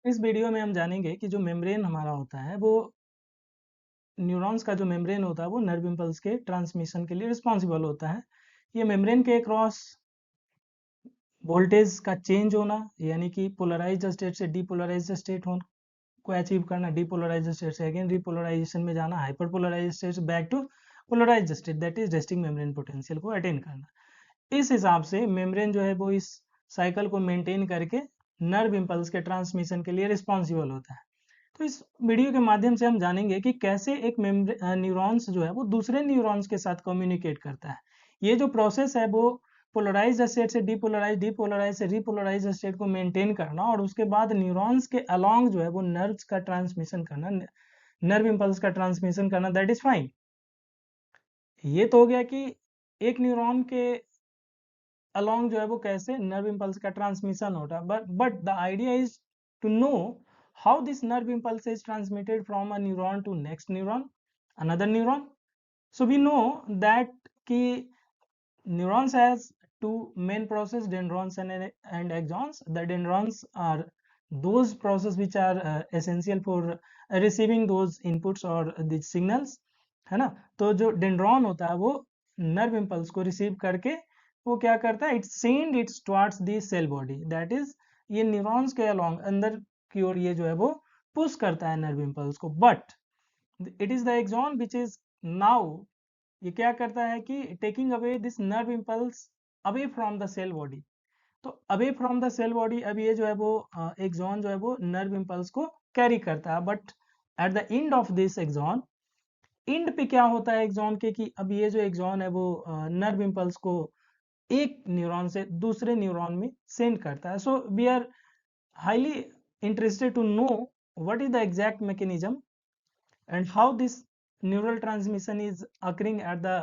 इस वीडियो में हम जानेंगे कि जो मेम्ब्रेन हमारा होता है वो न्यूरॉन्स का जो मेम्ब्रेन होता है वो नर्व इम्पल्स के ट्रांसमिशन के लिए रिस्पॉन्सिबल होता है। ये मेम्ब्रेन के अक्रॉस वोल्टेज का चेंज होना यानी कि पोलराइज्ड स्टेट से डीपोलराइज्ड स्टेट होना को अचीव करना, डीपोलराइज्ड स्टेट से अगेन रिपोलराइजेशन में जाना, हाइपर पोलराइज्ड स्टेट से back to polarised state that is resting membrane potential को अटेन करना। इस हिसाब से मेम्ब्रेन जो है वो इस साइकिल को मेंटेन करके नर्व इम्पल्स के ट्रांसमिशन के लिए रिस्पॉन्सिबल होता है। तो इस वीडियो के माध्यम से हम जानेंगे कि कैसे एक न्यूरॉन्स जो है वो दूसरे न्यूरॉन्स के साथ कम्युनिकेट करता है। ये जो प्रोसेस है वो पोलराइज स्टेट से डीपोलराइज से रिपोलराइज स्टेट को मेंटेन करना और उसके बाद न्यूरॉन्स के अलोंग जो है वो नर्व्स का ट्रांसमिशन करना, नर्व इम्पल्स का ट्रांसमिशन करना, दैट इज फाइन। ये तो हो गया कि एक न्यूरॉन के अलोंग जो है वो कैसे नर्व इम्पल्स का ट्रांसमिशन होता है, but the idea is to know how this nerve impulse is transmitted from a neuron to next neuron, another neuron. So we know that ki neurons has two main process, dendrons and axons. The dendrons are those process which are essential for receiving those inputs or the signals, है ना। तो जो dendron होता है वो nerve impulse को receive करके वो क्या करता है, it's send it's towards the cell body, that is ये न्यूरॉन्स के अलोंग अंदर की ओर ये जो है वो पुश करता है नर्व इम्पल्स को। But it is the axon which is now ये क्या करता है कि taking away this nerve impulse away from the cell body. तो away from the cell body अब ये जो है वो एक्सॉन जो है वो नर्व इम्पल्स को कैरी करता है। But at the end of this axon, end पे क्या होता है एक्सॉन के कि अब ये जो एक्सॉन है वो नर्व इम्पल्स को एक न्यूरॉन से दूसरे न्यूरॉन में सेंड करता है। So we are highly interested to know what is the exact mechanism and how this neural transmission is occurring at the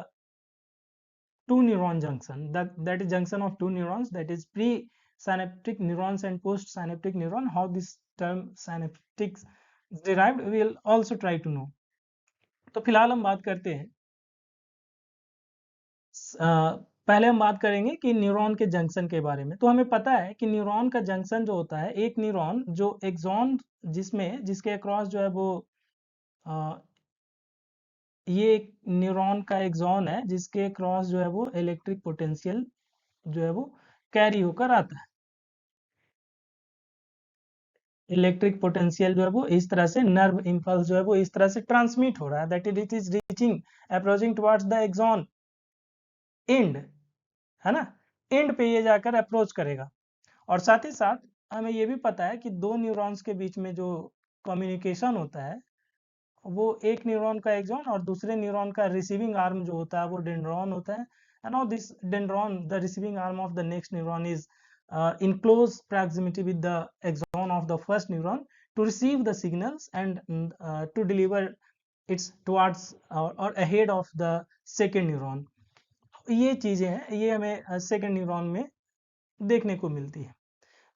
two neuron junction, that is junction of two neurons, that is pre-synaptic neurons and post-synaptic neuron. How this term synaptics is derived we will also try to know. तो फिलहाल हम बात करते हैं, पहले हम बात करेंगे कि न्यूरॉन के जंक्शन के बारे में। तो हमें पता है कि न्यूरॉन का जंक्शन जो होता है, एक न्यूरॉन जो एक्सॉन जिसके अक्रॉस जो है वो ये एक न्यूरॉन का एक्सॉन है जिसके क्रॉस जो है वो इलेक्ट्रिक पोटेंशियल जो है वो कैरी होकर आता है। इलेक्ट्रिक पोटेंशियल जो है वो इस तरह से नर्व इम्पल्स जो है वो इस तरह से ट्रांसमिट हो रहा है, that it is reaching approaching towards the axon end, है ना। एंड पे ये जाकर अप्रोच करेगा। और साथ ही साथ हमें ये भी पता है कि दो न्यूरॉन्स के बीच में जो कम्युनिकेशन होता है वो एक न्यूरॉन का एक्सॉन और दूसरे न्यूरॉन का रिसीविंग आर्म जो होता है वो डेंड्रॉन होता है। and now this dendron, the receiving arm of the next neuron, is in close proximity with the axon of the first neuron to receive the signals and to deliver its towards or ahead of the second neuron. ये चीजें हैं, ये हमें second neuron में देखने को मिलती है।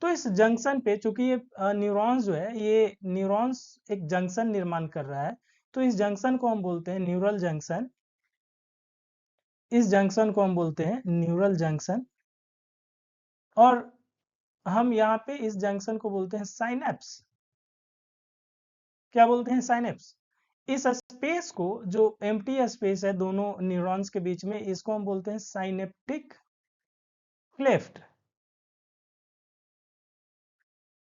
तो इस जंक्शन पे चूंकि ये न्यूरॉन्स जो है ये न्यूरॉन्स एक जंक्शन निर्माण कर रहा है, तो इस जंक्शन को हम बोलते हैं न्यूरल जंक्शन। इस जंक्शन को हम बोलते हैं न्यूरल जंक्शन और हम यहाँ पे इस जंक्शन को बोलते हैं साइनेप्स। क्या बोलते हैं? साइनेप्स। इस स्पेस को, जो एम्प्टी स्पेस है दोनों न्यूरॉन्स के बीच में, इसको हम बोलते हैं साइनेप्टिक क्लेफ्ट।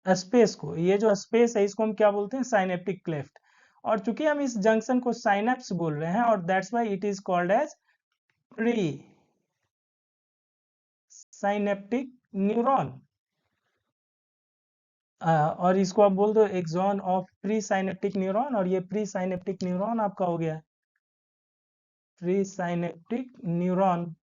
स्पेस को, ये जो स्पेस है इसको हम क्या बोलते हैं? Synaptic cleft. और चूंकि हम इस जंक्शन को साइनेप्स बोल रहे हैं और that's why it is called as pre synaptic neuron. और इसको आप बोल दो axon of pre synaptic neuron, और ये प्री साइनेप्टिक न्यूरॉन आपका हो गया प्री साइनेप्टिक न्यूरॉन।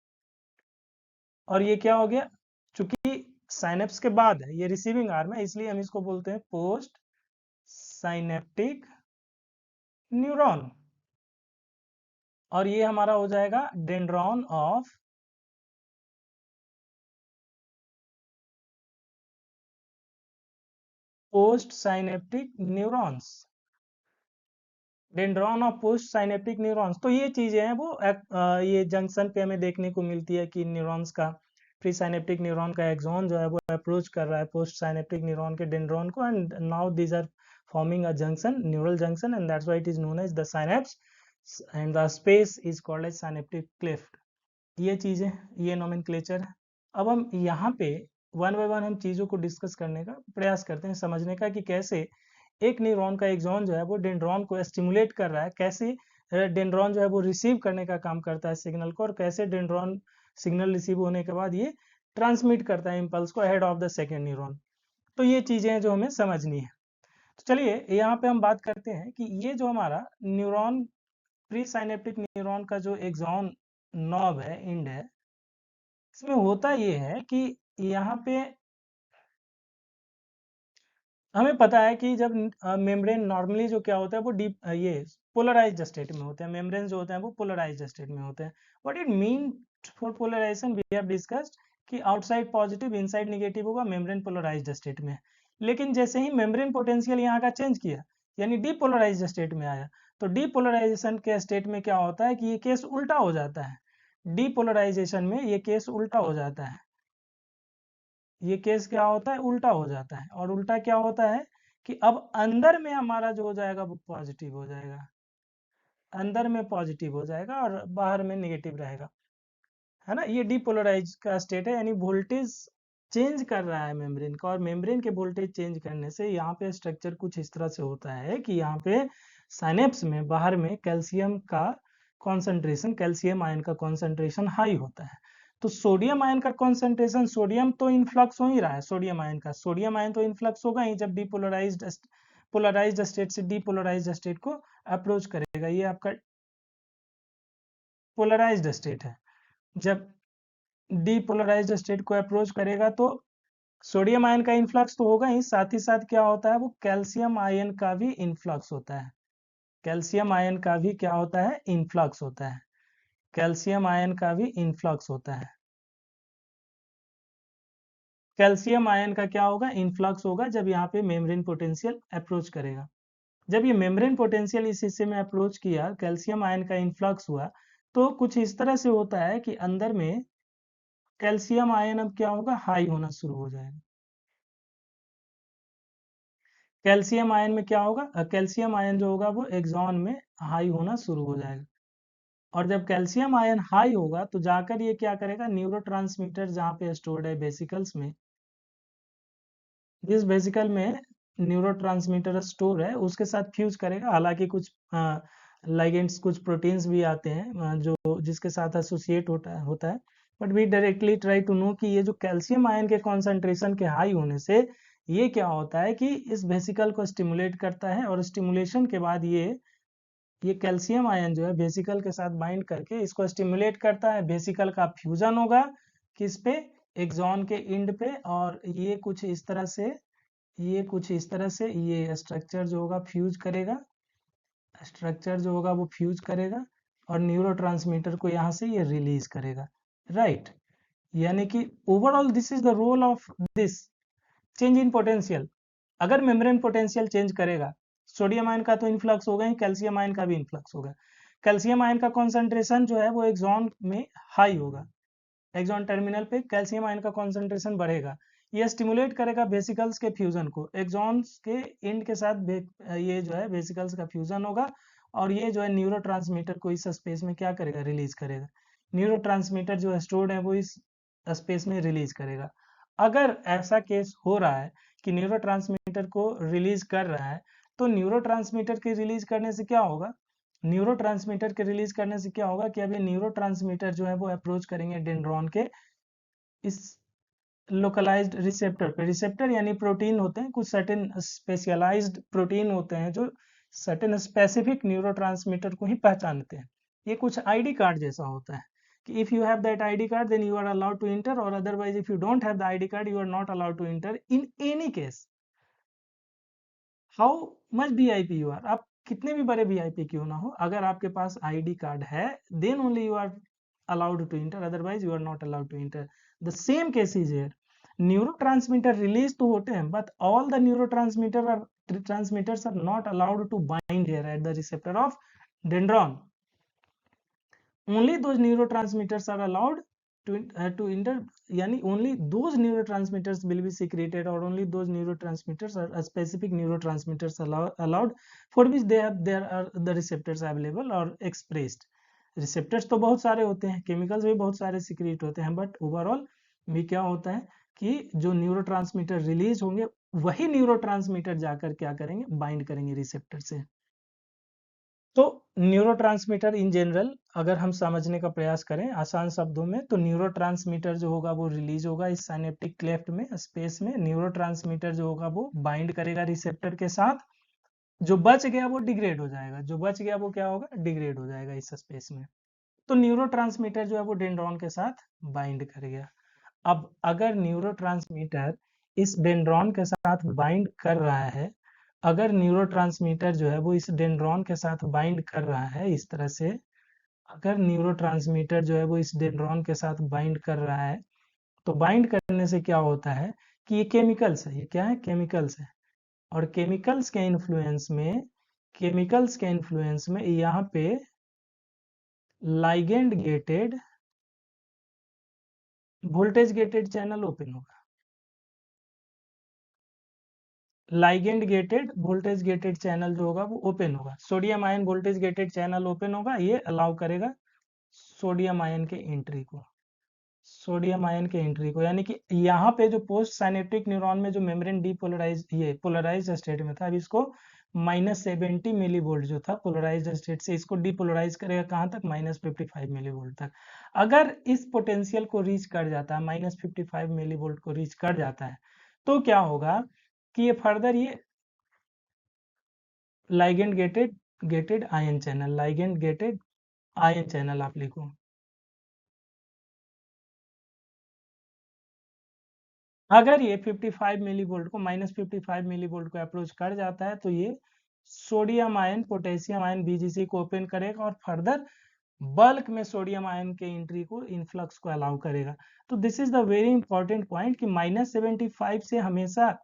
और ये क्या हो गया? चूंकि साइनेप्स के बाद है, ये रिसीविंग आर्म है, इसलिए हम इसको बोलते हैं पोस्ट साइनेप्टिक न्यूरॉन। और ये हमारा हो जाएगा dendron of post synaptic neurons. Dendron of post synaptic neurons. तो ये चीजें हैं वो ये जंक्शन पे हमें देखने को मिलती है कि न्यूरॉन्स का प्री साइनेप्टिक न्यूरॉन का एक्सॉन जो है वो अप्रोच कर रहा है पोस्ट साइनेप्टिक न्यूरॉन के डेंड्रॉन को, and now these are forming a junction, neural junction, and that's why it is known as the synapse, and the space is called as synaptic cleft. ये चीजें, ये nomenclature है। अब हम यहाँ पे वन बाय वन हम चीजों को डिस्कस करने का प्रयास करते हैं, समझने का कि कैसे एक न्यूरॉन का एक्सॉन जो है वो डेंड्रॉन को स्टिमुलेट कर रहा है, कैसे डेंड्रॉन जो है वो रिसीव करने का काम करता है सिग्नल को, और कैसे डेंड्रॉन सिग्नल रिसीव होने के बाद ये ट्रांसमिट करता है इम्पल्स को ahead of the second neuron. तो ये चीजें हैं जो हमें समझनी है। तो चलिए यहाँ पे हम बात करते हैं कि ये जो हमारा न्यूरॉन, प्री साइनेप्टिक न्यूरॉन का जो एक्सॉन नॉब है, इंड है, इसमें होता ये है कि यहाँ पे हमें पता है कि जब मेम्ब्रेन नॉर्मली जो क्या होता है वो डीप ये पोलराइज्ड स्टेट में होते हैं, मेम्ब्रेन जो होते हैं वो पोलराइज्ड स्टेट में होते हैं। What it mean for polarization we have discussed कि आउटसाइड पॉजिटिव इनसाइड नेगेटिव होगा मेम्ब्रेन पोलराइज्ड स्टेट में। लेकिन जैसे ही मेम्ब्रेन पोटेंशियल यहाँ का चेंज किया, यानी डीपोलराइज्ड स्टेट में आया, तो डीपोलराइजेशन के स्टेट में क्या होता है कि ये केस उल्टा हो जाता है। डीपोलराइजेशन में ये केस उल्टा हो जाता है, ये केस क्या होता है, उल्टा हो जाता है। और उल्टा क्या होता है कि अब अंदर में हमारा जो हो जाएगा वो पॉजिटिव हो जाएगा, अंदर में पॉजिटिव हो जाएगा और बाहर में नेगेटिव रहेगा, है ना। ये डीपोलराइज का स्टेट है, यानी वोल्टेज चेंज कर रहा है मेम्ब्रेन का, और मेम्ब्रेन के वोल्टेज चेंज करने से यहाँ पे स्ट्रक्चर कुछ इस तरह से होता है कि यहाँ पे साइनेप्स में बाहर में कैल्शियम का कॉन्सेंट्रेशन, कैल्शियम आयन का कॉन्सेंट्रेशन हाई होता है। तो सोडियम आयन का कॉन्सेंट्रेशन, सोडियम तो इनफ्लक्स हो ही रहा है, सोडियम आयन का, सोडियम आयन तो इनफ्लक्स होगा ही जब पोलराइज्ड स्टेट से डीपोलराइज्ड स्टेट को अप्रोच करेगा। ये आपका पोलराइज्ड स्टेट है। जब डीपोलराइज्ड स्टेट को अप्रोच करेगा तो सोडियम आयन का इनफ्लक्स तो होगा ही, साथ ही साथ क्या होता है, वो कैल्शियम आयन का भी इनफ्लक्स होता है। कैल्शियम आयन का भी क्या होता है, इनफ्लक्स होता है। कैल्शियम आयन का भी इनफ्लक्स होता है। कैल्शियम आयन का क्या होगा, इनफ्लक्स होगा जब यहाँ पे मेम्ब्रेन पोटेंशियल अप्रोच करेगा। जब ये मेम्ब्रेन पोटेंशियल इस हिस्से में अप्रोच किया, कैल्शियम आयन का इनफ्लक्स हुआ, तो कुछ इस तरह से होता है कि अंदर में कैल्शियम आयन अब क्या होगा, हाई होना शुरू हो जाएगा। कैल्शियम आयन में क्या होगा, कैल्शियम आयन जो होगा वो एक्सॉन में हाई होना शुरू हो जाएगा। और जब कैल्शियम आयन हाई होगा तो जाकर ये क्या करेगा, न्यूरोट्रांसमीटर जहाँ पे स्टोर्ड है वेसिकल्स में, जिस वेसिकल में न्यूरोट्रांसमीटर स्टोर है उसके साथ फ्यूज करेगा। हालांकि कुछ लाइगेंड्स, कुछ प्रोटीन्स भी आते हैं जो जिसके साथ एसोसिएट होता है, but we directly try to know कि ये जो कैल्शियम आयन के कॉन्सेंट्रेशन के हाई होने से ये क्या होता है कि इस वेसिकल को स्टिमुलेट करता है, और स्टिमुलेशन के बाद ये कैल्शियम आयन जो है वेसिकल के साथ बाइंड करके इसको स्टिमुलेट करता है। वेसिकल का फ्यूजन होगा किस पे, एक्सॉन के इंड पे, और ये कुछ इस तरह से, ये कुछ इस तरह से ये स्ट्रक्चर जो होगा फ्यूज करेगा, स्ट्रक्चर जो होगा वो फ्यूज करेगा और न्यूरोट्रांसमीटर को यहाँ से ये रिलीज करेगा, राइट। यानी कि overall this is the role of this change in potential. अगर मेम्ब्रेन पोटेंशियल चेंज करेगा, सोडियम आयन का तो इनफ्लक्स होगा ही, कैल्शियम आयन का भी इनफ्लक्स होगा। कैल्शियम आयन का कॉन्सेंट्रेशन जो है वो एक्सॉन में हाई होगा, एक्सॉन टर्मिनल पे कैल्शियम आयन का कॉन्सेंट्रेशन बढ़ेगा। ये स्टिमुलेट करेगा वेसिकल्स के फ्यूजन को, एक्सॉन्स के एंड के साथ ये जो है वेसिकल्स का फ्यूजन होगा, और ये जो है न्यूरोट्रांसमीटर को इस स्पेस में क्या करेगा, रिलीज करेगा। न्यूरोट्रांसमीटर जो स्टोर्ड है वो इस स्पेस में रिलीज करेगा। अगर ऐसा केस हो रहा है कि न्यूरोट्रांसमीटर को रिलीज कर रहा है, तो न्यूरोट्रांसमीटर के रिलीज करने से क्या होगा, न्यूरोट्रांसमीटर के रिलीज करने से क्या होगा कि अभी न्यूरोट्रांसमीटर जो है वो अप्रोच करेंगे डेंड्रॉन के इस लोकलाइज्ड रिसेप्टर पे। रिसेप्टर यानी प्रोटीन होते हैं, कुछ सर्टेन स्पेशलाइज्ड प्रोटीन होते हैं जो सर्टेन स्पेसिफिक न्यूरोट्रांसमीटर को ही पहचानते हैं। ये कुछ आईडी कार्ड जैसा होता है कि if you have that ID card then you are allowed to enter, और otherwise if you don't have the ID card you are not allowed to enter in any case, how much VIP you are, आप कितने भी बड़े VIP क्यों ना हो, अगर आपके पास आईडी कार्ड है then only you are allowed to enter, otherwise you are not allowed to enter. The same case is here. Neurotransmitter release तो होते हैं, but all the transmitters are not allowed to bind here at the receptor of dendron. Only those neurotransmitters are allowed to inter yani only those neurotransmitters will be secreted, or only those neurotransmitters or specific neurotransmitters allowed for which there are the receptors available or expressed. Receptors तो बहुत सारे होते हैं, chemicals भी बहुत सारे secrete होते हैं, बट ओवरऑल भी क्या होता है कि जो न्यूरोट्रांसमीटर रिलीज होंगे वही न्यूरोट्रांसमीटर जाकर क्या करेंगे, बाइंड करेंगे रिसेप्टर से। तो न्यूरोट्रांसमीटर इन जनरल अगर हम समझने का प्रयास करें आसान शब्दों में, तो न्यूरोट्रांसमीटर जो होगा वो रिलीज होगा इस साइनेप्टिक क्लेफ्ट में, स्पेस में। न्यूरोट्रांसमीटर जो होगा वो बाइंड करेगा रिसेप्टर के साथ, जो बच गया वो डिग्रेड हो जाएगा, जो बच गया वो क्या होगा, डिग्रेड हो जाएगा इस स्पेस में। तो न्यूरोट्रांसमीटर जो है वो डेंड्रॉन के साथ बाइंड कर गया। अब अगर न्यूरोट्रांसमीटर इस डेंड्रॉन के साथ बाइंड कर रहा है, अगर न्यूरोट्रांसमीटर जो है वो इस डेंड्रॉन के साथ बाइंड कर रहा है इस तरह से, अगर न्यूरोट्रांसमीटर जो है वो इस डेंड्रॉन के साथ बाइंड कर रहा है, तो बाइंड करने से क्या होता है कि ये केमिकल्स है, ये क्या है, केमिकल्स है। और केमिकल्स के इन्फ्लुएंस में, केमिकल्स के इन्फ्लुएंस में यहाँ पे ligand gated voltage gated channel open होगा, ligand gated voltage gated channel जो होगा वो ओपन होगा, sodium ion voltage gated channel open होगा, ये अलाउ करेगा सोडियम आयन के एंट्री को, सोडियम आयन के एंट्री को। यानी कि यहाँ पे जो पोस्ट साइनेप्टिक न्यूरॉन में जो मेम्ब्रेन डीपोलराइज, ये पोलराइज स्टेट में था, अब इसको -70 मिली वोल्ट जो था पोलराइज स्टेट से, इसको डीपोलराइज करेगा कहाँ तक, -55 मिली वोल्ट तक। अगर इस पोटेंशियल को रीच कर जाता है, -55 मिली वोल्ट को रीच कर जाता है, तो क्या होगा कि ये फर्दर ये ligand gated ion channel, ligand gated ion channel आप लिखो। अगर ये 55 मिली वोल्ट को, -55 मिली वोल्ट को अप्रोच कर जाता है, तो ये sodium ion potassium ion BGC को ओपन करेगा और फर्दर बल्क में सोडियम आयन के एंट्री को, इनफ्लक्स को अलाउ करेगा। तो this is the very important point कि -75 से हमेशा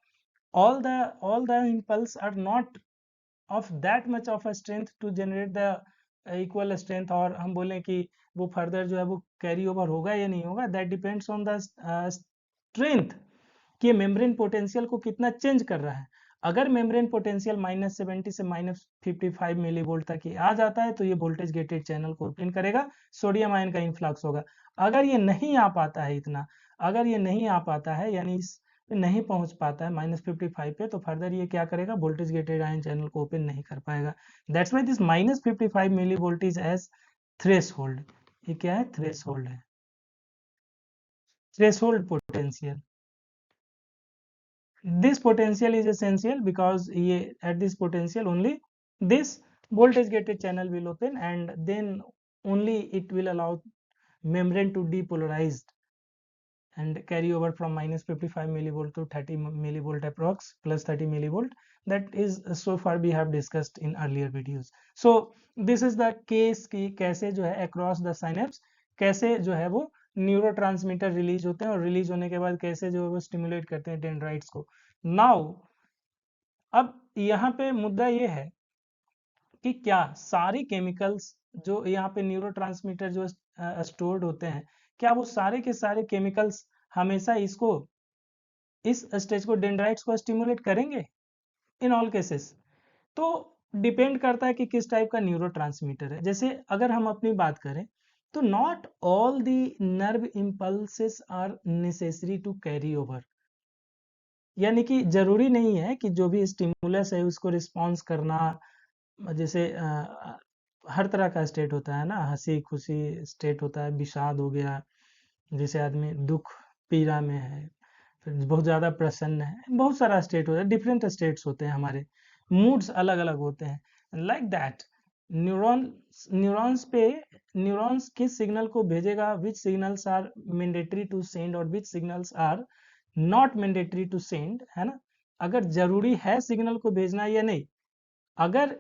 all the impulse are not of that much of a strength to generate the equal strength, और हम बोलें कि वो फर्दर जो है वो कैरी ओवर होगा या नहीं होगा, that depends on the strength कि मेम्ब्रेन पोटेंशियल को कितना चेंज कर रहा है। अगर मेम्ब्रेन पोटेंशियल -70 से -55 मिली वोल्ट तक ये आ जाता है, तो ये वोल्टेज गेटेड चैनल को ओपन करेगा, सोडियम आयन का इन्फ्लक्स होगा। अगर ये नहीं आ पाता है इतना, अगर ये नहीं आ पाता है यानी इस नहीं पहुंच पाता है -55 पे, तो फर्दर ये क्या करेगा, वोल्टेज गेटेड आयन चैनल को ओपन नहीं कर पाएगा। That's why this -55 millivolt is as threshold. ये क्या है, थ्रेशोल्ड है, threshold potential. This potential is essential because at this potential only this voltage gated channel will open, and then only it will allow membrane to depolarize and carry over from -55 millivolt to 30 millivolt approx, plus 30 millivolt. That is so far we have discussed in earlier videos. So this is the case कि कैसे जो है across the synapse कैसे जो है वो neurotransmitter release होते हैं, और रिलीज होने के बाद कैसे जो है वो स्टिमुलेट करते हैं डेंड्राइट्स को। नाउ अब यहाँ पे मुद्दा ये है कि क्या सारे केमिकल्स जो यहाँ पे न्यूरोट्रांसमीटर जो स्टोर्ड होते हैं, क्या वो सारे के सारे केमिकल्स हमेशा इसको, इस स्टेज को, डेंड्राइट्स को स्टिमुलेट करेंगे इन ऑल केसेस? तो डिपेंड करता है कि किस टाइप का न्यूरोट्रांसमीटर है। जैसे अगर हम अपनी बात करें, तो not all the nerve impulses are necessary to carry over, यानी कि जरूरी नहीं है कि जो भी स्टिमुलस है उसको रिस्पॉन्स करना। जैसे हर तरह का स्टेट होता है ना, हंसी खुशी स्टेट होता है, विषाद हो गया, जैसे आदमी दुख पीड़ा में है, फिर बहुत ज़्यादा प्रसन्न है, बहुत सारा स्टेट होता है, डिफरेंट स्टेट्स होते हैं, हमारे मूड्स अलग अलग होते हैं। लाइक दैट न्यूरॉन्स पे, न्यूरॉन्स किस सिग्नल को भेजेगा, which signals are mandatory to send और which signals are not mandatory to send, है ना। अगर जरूरी है सिग्नल को भेजना या नहीं, अगर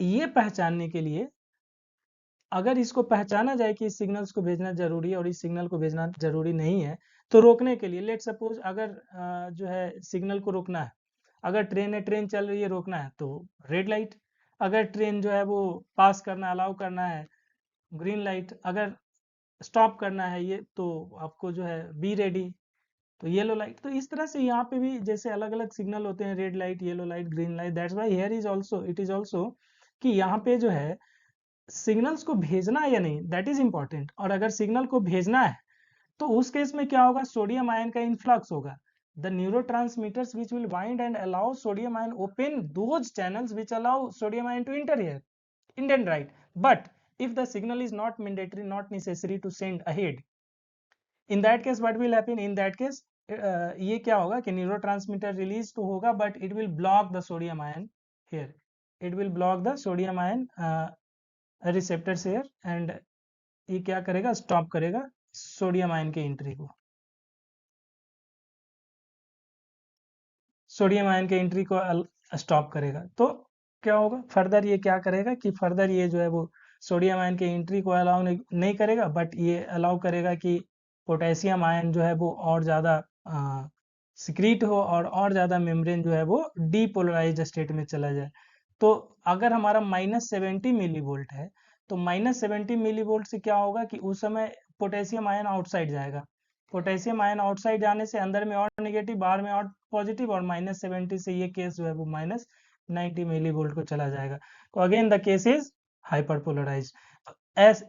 ये पहचानने के लिए, अगर इसको पहचाना जाए कि इस सिग्नल्स को भेजना जरूरी है और इस सिग्नल को भेजना जरूरी नहीं है, तो रोकने के लिए, लेट सपोज अगर जो है सिग्नल को रोकना है, अगर ट्रेन है, ट्रेन चल रही है, रोकना है तो रेड लाइट, अगर ट्रेन जो है वो पास करना अलाउ करना है, ग्रीन लाइट, अगर स्टॉप करना है ये, तो आपको जो है बी रेडी, तो येलो लाइट। तो इस तरह से यहाँ पे भी जैसे अलग अलग सिग्नल होते हैं, red light, yellow light, green light, that's why here is also, it is also कि यहाँ पे जो है सिग्नल्स को भेजना है या नहीं, दैट इज इंपॉर्टेंट। और अगर सिग्नल को भेजना है तो उस केस में क्या होगा, सोडियम आयन का इनफ्लक्स होगा। The neurotransmitters which will bind and allow sodium ion open those channels which allow sodium ion to enter here in dendrite. But if the signal is not mandatory, not necessary to send ahead, in that case what will happen, in that case ये क्या होगा कि neurotransmitter release तो होगा but it will block the sodium ion here, it will block the sodium ion receptors here, and ये क्या करेगा, stop करेगा सोडियम आयन के एंट्री को, सोडियम आयन के एंट्री को स्टॉप करेगा। तो क्या होगा फर्दर, ये क्या करेगा कि फर्दर ये जो है वो सोडियम आयन के एंट्री को अलाउ नहीं करेगा, बट ये अलाउ करेगा कि पोटेशियम आयन जो है वो और ज़्यादा सिक्रीट हो और ज़्यादा मेम्ब्रेन जो है वो डीपोलराइज्ड स्टेट में चला जाए। तो अगर हमारा -70 मिली वोल्ट है, तो -70 मिली वोल्ट से क्या होगा कि उस समय पोटेशियम आयन आउटसाइड जाएगा, पोटेशियम आयन आउटसाइड जाने से अंदर में और नेगेटिव, बाहर में और पॉजिटिव, और -70 से ये केस जो है वो -90 मिली वोल्ट को चला जाएगा। तो अगेन द केस इज हाइपरपोलराइज।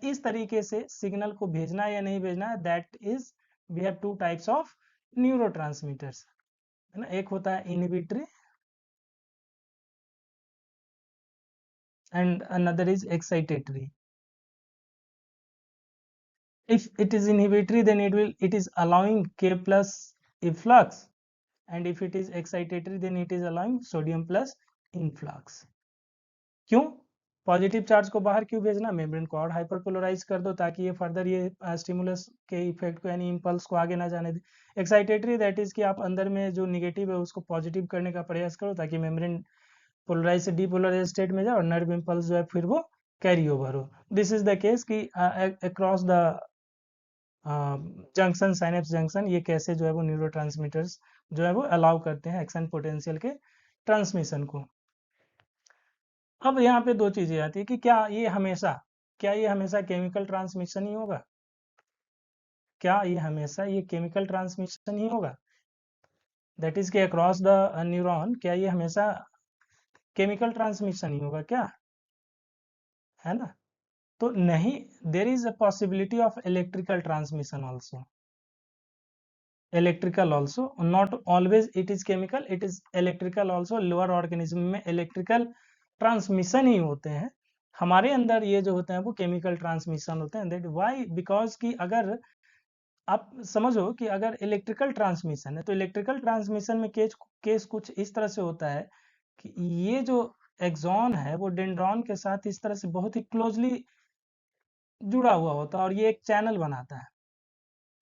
इस तरीके से सिग्नल को भेजना है या नहीं भेजना है, that is we have two types of neurotransmitters, है ना। एक होता है inhibitory and another is excitatory. If it is inhibitory, then it is allowing K plus efflux, and if it is excitatory, then it is allowing sodium plus influx. क्यों positive charge को बाहर क्यों भेजना, मेम्ब्रेन को और हाइपरपोलराइज कर दो ताकि ये फर्दर ये स्टिमुलस के इफेक्ट को यानी इंपल्स को आगे ना जाने दे। एक्साइटेटरी दैट इज कि आप अंदर में जो निगेटिव है उसको पॉजिटिव करने का प्रयास करो ताकि मेम्ब्रेन पोलराइज से डीपोलराइज स्टेट में जाए और नर्व इंपल्स जो है फिर वो कैरी ओवर हो। दिस इज द केस कि across the junction, synapse junction, ये कैसे जो है वो न्यूरोट्रांसमीटर्स जो है वो अलाउ करते हैं एक्शन पोटेंशियल के ट्रांसमिशन को। अब यहाँ पे दो चीजें आती है कि क्या ये हमेशा केमिकल ट्रांसमिशन ही होगा, क्या ये हमेशा ये केमिकल ट्रांसमिशन ही होगा, दैट इज के अक्रॉस द न्यूरॉन, क्या ये हमेशा केमिकल ट्रांसमिशन ही होगा क्या, है ना। तो नहीं, there is a possibility of electrical transmission also, electrical also, not always it is chemical, it is electrical also। Lower organism में इलेक्ट्रिकल ट्रांसमिशन ही होते हैं, हमारे अंदर ये जो होते हैं वो केमिकल ट्रांसमिशन होते हैं। दैट व्हाई, बिकॉज कि अगर आप समझो कि अगर इलेक्ट्रिकल ट्रांसमिशन है तो इलेक्ट्रिकल ट्रांसमिशन में केस कुछ इस तरह से होता है कि ये जो एक्सॉन है वो डेंड्रॉन के साथ इस तरह से बहुत ही क्लोजली जुड़ा हुआ होता है और ये एक चैनल बनाता है,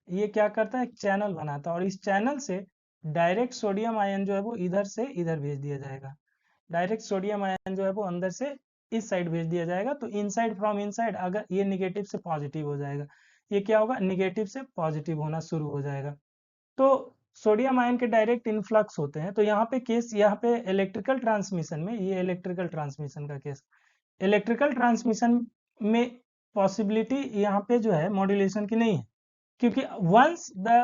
ये क्या करता है, एक चैनल बनाता है, और इस चैनल से डायरेक्ट सोडियम आयन जो है वो इधर से इधर भेज दिया जाएगा, डायरेक्ट सोडियम आयन जो है वो अंदर से इस साइड भेज दिया जाएगा। तो इनसाइड फ्रॉम इनसाइड, अगर ये निगेटिव से पॉजिटिव हो जाएगा, ये क्या होगा, निगेटिव से पॉजिटिव होना शुरू हो जाएगा। तो सोडियम आयन के डायरेक्ट इनफ्लक्स होते हैं। तो यहाँ पे केस, यहाँ पे इलेक्ट्रिकल ट्रांसमिशन में, ये इलेक्ट्रिकल ट्रांसमिशन का केस, इलेक्ट्रिकल ट्रांसमिशन में पॉसिबिलिटी यहाँ पे जो है मॉड्यूलेशन की नहीं है, क्योंकि once the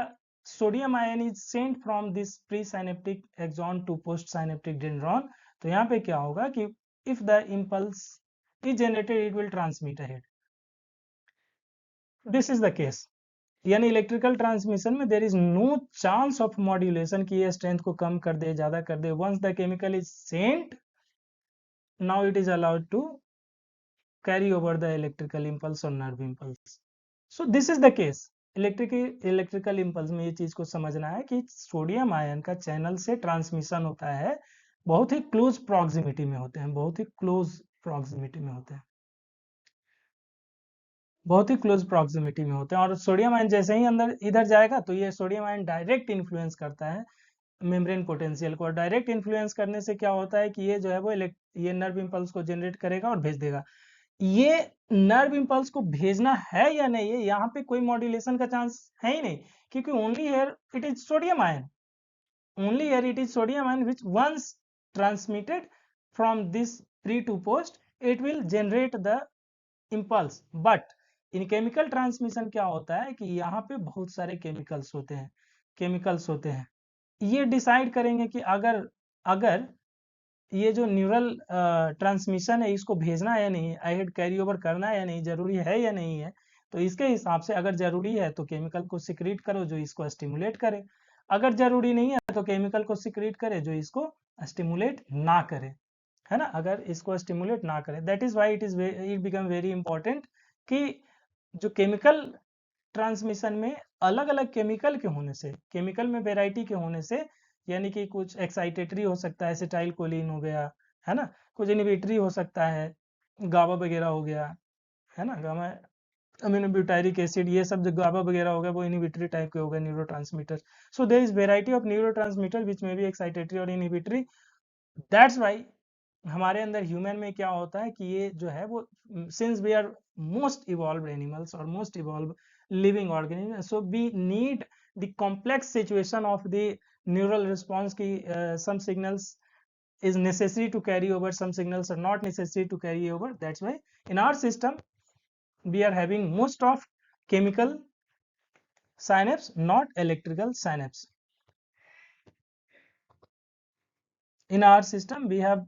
sodium ion is sent from this presynaptic axon to postsynaptic dendron, तो यहाँ पे क्या होगा कि if the impulse is generated it will transmit ahead, this is the case। यानी इलेक्ट्रिकल ट्रांसमिशन में there is no chance of modulation की ये स्ट्रेंथ को कम कर दे, ज्यादा कर दे। Once the chemical is sent, now it is allowed to carry over the electrical impulse और nerve impulse. So this is the case. Electrical impulse में ये चीज को समझना है कि सोडियम आयन का चैनल से ट्रांसमिशन होता है, बहुत ही क्लोज प्रॉक्सिमिटी में होते हैं, बहुत ही क्लोज प्रॉक्सिमिटी में होते हैं, बहुत ही क्लोज प्रॉक्सिमिटी में होते हैं। और सोडियम आयन जैसे ही अंदर इधर जाएगा तो ये सोडियम आयन डायरेक्ट इन्फ्लुएंस करता है मेम्ब्रेन पोटेंशियल को, और डायरेक्ट इन्फ्लुएंस करने से क्या होता है कि ये जो है वो ये नर्व इम्पल्स को जनरेट करेगा और भेज देगा। ये नर्व इम्पल्स को भेजना है या नहीं है, यहाँ पे कोई मॉड्यूलेशन का चांस है ही नहीं, क्योंकि only here it is sodium ion, only here it is sodium ion which once transmitted from this pre to post, it will generate the impulse, but in chemical transmission क्या होता है कि यहाँ पे बहुत सारे केमिकल्स होते हैं ये डिसाइड करेंगे कि अगर अगर ये जो न्यूरल ट्रांसमिशन है इसको भेजना है या नहीं, अहेड कैरी ओवर करना है या नहीं, जरूरी है या नहीं है, तो इसके हिसाब से अगर जरूरी है तो केमिकल को सिक्रीट करो जो इसको स्टिमुलेट करे, अगर जरूरी नहीं है तो केमिकल को सिक्रीट करे जो इसको स्टिमुलेट ना करे, है ना, अगर इसको स्टिमुलेट ना करे। That is why it become very important कि जो केमिकल ट्रांसमिशन में अलग अलग केमिकल के होने से, केमिकल में वेराइटी के होने से, यानी कि कुछ एक्साइटेटरी हो सकता है, एसिटाइल कोलिन हो गया, है ना, कुछ इनहिबिटरी हो सकता है, गाबा वगैरह हो गया, है ना, गामा अमीनोब्यूटारिक एसिड, ये सब जो गाबा वगैरह हो गया वो इनहिबिटरी टाइप के हो गए neurotransmitter. So there is variety of neurotransmitter which में बी एक्साइटेटरी और इनहिबिटरी। दैट्स वाई हमारे अंदर ह्यूमन में क्या होता है कि ये जो है वो, since we are most evolve animals और most evolve living organism, so we need the complex situation of the neural response की some signals is necessary to carry over, some signals are not necessary to carry over. That's why in our system we are having most of chemical synapse, not electrical synapse. In our system we have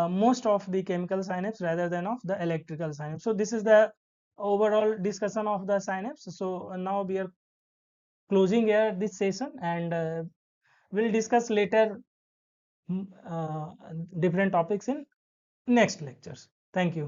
most of the chemical synapse rather than of the electrical synapse. So this is the overall discussion of the synapse. So now we are closing here this session, and we'll discuss later different topics in next lectures. Thank you.